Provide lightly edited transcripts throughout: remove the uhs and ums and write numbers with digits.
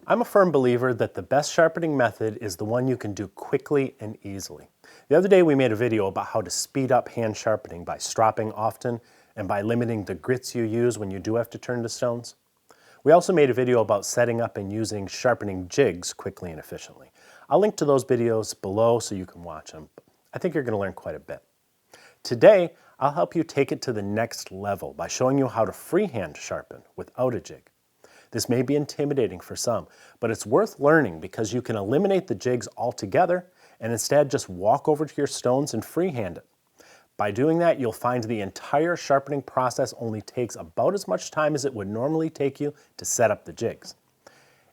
I'm a firm believer that the best sharpening method is the one you can do quickly and easily. The other day we made a video about how to speed up hand sharpening by stropping often and by limiting the grits you use when you do have to turn to stones. We also made a video about setting up and using sharpening jigs quickly and efficiently. I'll link to those videos below so you can watch them. I think you're going to learn quite a bit. Today, I'll help you take it to the next level by showing you how to freehand sharpen without a jig. This may be intimidating for some, but it's worth learning because you can eliminate the jigs altogether and instead just walk over to your stones and freehand it. By doing that, you'll find the entire sharpening process only takes about as much time as it would normally take you to set up the jigs.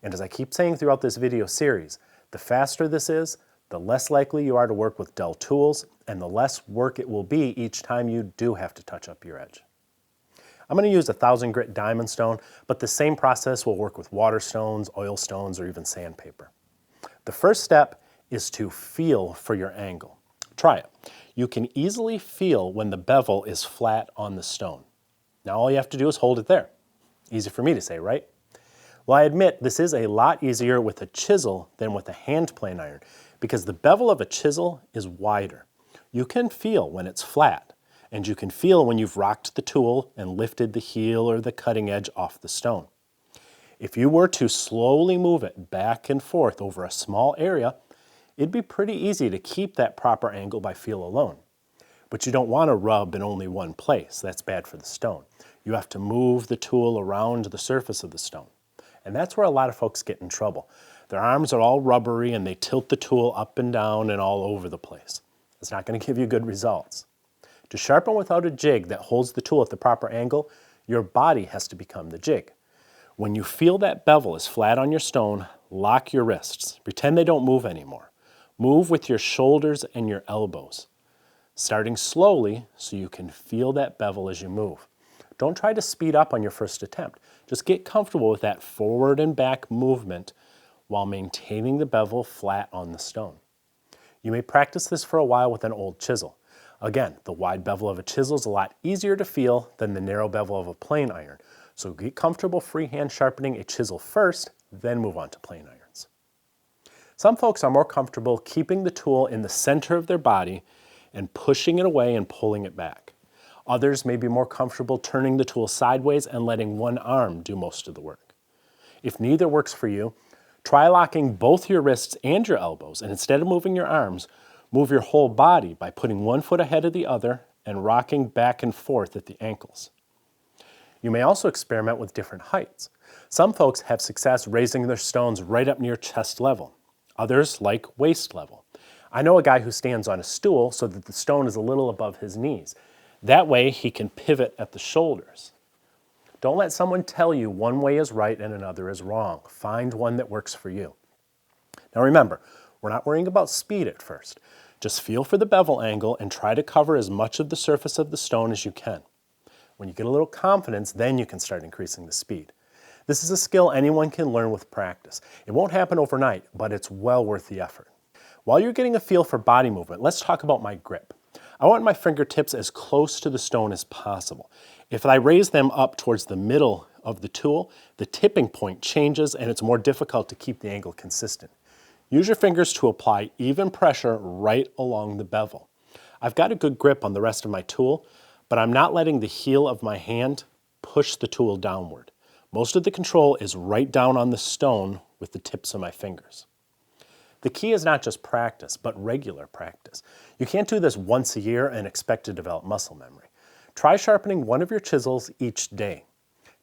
And as I keep saying throughout this video series, the faster this is, the less likely you are to work with dull tools, and the less work it will be each time you do have to touch up your edge. I'm going to use a 1000 grit diamond stone, but the same process will work with water stones, oil stones, or even sandpaper. The first step is to feel for your angle. Try it. You can easily feel when the bevel is flat on the stone. Now all you have to do is hold it there. Easy for me to say, right? Well, I admit this is a lot easier with a chisel than with a hand plane iron because the bevel of a chisel is wider. You can feel when it's flat, and you can feel when you've rocked the tool and lifted the heel or the cutting edge off the stone. If you were to slowly move it back and forth over a small area, it'd be pretty easy to keep that proper angle by feel alone. But you don't want to rub in only one place. That's bad for the stone. You have to move the tool around the surface of the stone. And that's where a lot of folks get in trouble. Their arms are all rubbery and they tilt the tool up and down and all over the place. It's not going to give you good results. To sharpen without a jig that holds the tool at the proper angle, your body has to become the jig. When you feel that bevel is flat on your stone, lock your wrists. Pretend they don't move anymore. Move with your shoulders and your elbows, starting slowly so you can feel that bevel as you move. Don't try to speed up on your first attempt. Just get comfortable with that forward and back movement while maintaining the bevel flat on the stone. You may practice this for a while with an old chisel. Again, the wide bevel of a chisel is a lot easier to feel than the narrow bevel of a plane iron. So get comfortable freehand sharpening a chisel first, then move on to plane irons. Some folks are more comfortable keeping the tool in the center of their body and pushing it away and pulling it back. Others may be more comfortable turning the tool sideways and letting one arm do most of the work. If neither works for you, try locking both your wrists and your elbows, and instead of moving your arms, move your whole body by putting one foot ahead of the other and rocking back and forth at the ankles. You may also experiment with different heights. Some folks have success raising their stones right up near chest level. Others like waist level. I know a guy who stands on a stool so that the stone is a little above his knees. That way he can pivot at the shoulders. Don't let someone tell you one way is right and another is wrong. Find one that works for you. Now remember, we're not worrying about speed at first. Just feel for the bevel angle and try to cover as much of the surface of the stone as you can. When you get a little confidence, then you can start increasing the speed. This is a skill anyone can learn with practice. It won't happen overnight, but it's well worth the effort. While you're getting a feel for body movement, let's talk about my grip. I want my fingertips as close to the stone as possible. If I raise them up towards the middle of the tool, the tipping point changes and it's more difficult to keep the angle consistent. Use your fingers to apply even pressure right along the bevel. I've got a good grip on the rest of my tool, but I'm not letting the heel of my hand push the tool downward. Most of the control is right down on the stone with the tips of my fingers. The key is not just practice, but regular practice. You can't do this once a year and expect to develop muscle memory. Try sharpening one of your chisels each day.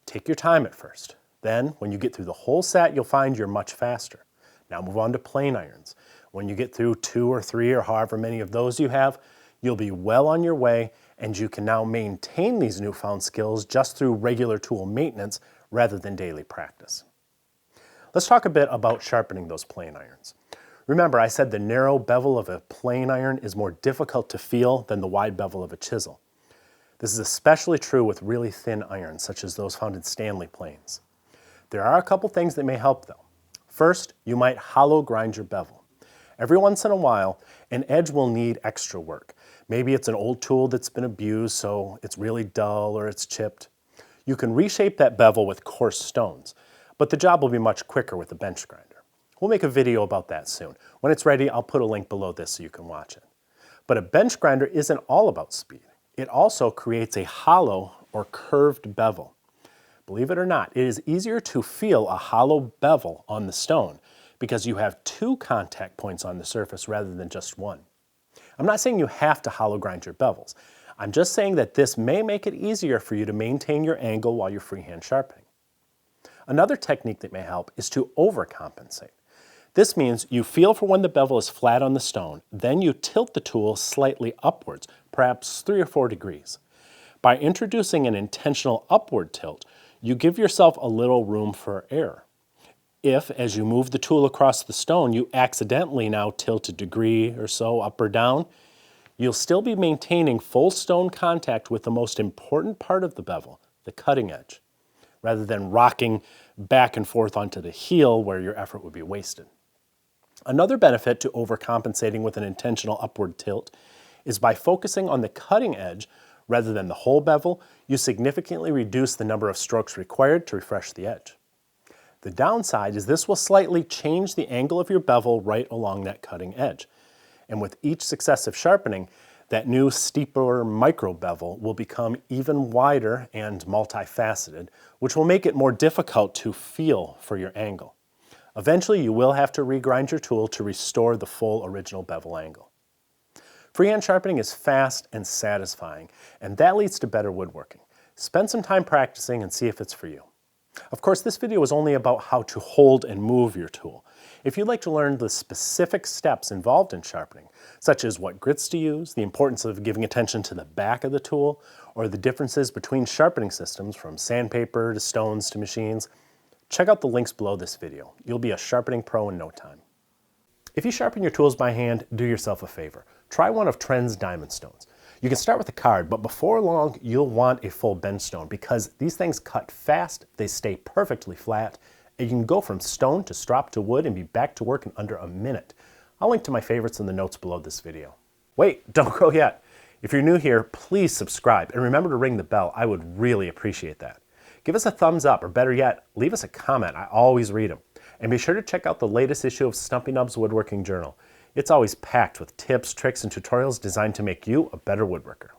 Take your time at first. Then, when you get through the whole set, you'll find you're much faster. Now move on to plane irons. When you get through 2 or 3 or however many of those you have, you'll be well on your way and you can now maintain these newfound skills just through regular tool maintenance rather than daily practice. Let's talk a bit about sharpening those plane irons. Remember, I said the narrow bevel of a plane iron is more difficult to feel than the wide bevel of a chisel. This is especially true with really thin irons, such as those found in Stanley planes. There are a couple things that may help though. First, you might hollow grind your bevel. Every once in a while, an edge will need extra work. Maybe it's an old tool that's been abused, so it's really dull or it's chipped. You can reshape that bevel with coarse stones. but the job will be much quicker with a bench grinder. We'll make a video about that soon. When it's ready, I'll put a link below this so you can watch it. But a bench grinder isn't all about speed. It also creates a hollow or curved bevel. Believe it or not, it is easier to feel a hollow bevel on the stone because you have two contact points on the surface rather than just one. I'm not saying you have to hollow grind your bevels. I'm just saying that this may make it easier for you to maintain your angle while you're freehand sharpening. Another technique that may help is to overcompensate. This means you feel for when the bevel is flat on the stone, then you tilt the tool slightly upwards, perhaps 3 or 4 degrees. By introducing an intentional upward tilt, you give yourself a little room for error. If, as you move the tool across the stone, you accidentally now tilt a degree or so up or down, you'll still be maintaining full stone contact with the most important part of the bevel, the cutting edge, rather than rocking back and forth onto the heel where your effort would be wasted. Another benefit to overcompensating with an intentional upward tilt is by focusing on the cutting edge rather than the whole bevel, you significantly reduce the number of strokes required to refresh the edge. The downside is this will slightly change the angle of your bevel right along that cutting edge. And with each successive sharpening, that new steeper micro bevel will become even wider and multifaceted, which will make it more difficult to feel for your angle. Eventually, you will have to regrind your tool to restore the full original bevel angle. Freehand sharpening is fast and satisfying, and that leads to better woodworking. Spend some time practicing and see if it's for you. Of course, this video is only about how to hold and move your tool. If you'd like to learn the specific steps involved in sharpening, such as what grits to use, the importance of giving attention to the back of the tool, or the differences between sharpening systems from sandpaper to stones to machines, check out the links below this video. You'll be a sharpening pro in no time. If you sharpen your tools by hand, do yourself a favor. Try one of Trend's diamond stones. You can start with a card, but before long, you'll want a full bench stone because these things cut fast, they stay perfectly flat, and you can go from stone to strop to wood and be back to work in under a minute. I'll link to my favorites in the notes below this video. Wait, don't go yet. If you're new here, please subscribe and remember to ring the bell. I would really appreciate that. Give us a thumbs up, or better yet, leave us a comment. I always read them. And be sure to check out the latest issue of Stumpy Nubs Woodworking Journal. It's always packed with tips, tricks, and tutorials designed to make you a better woodworker.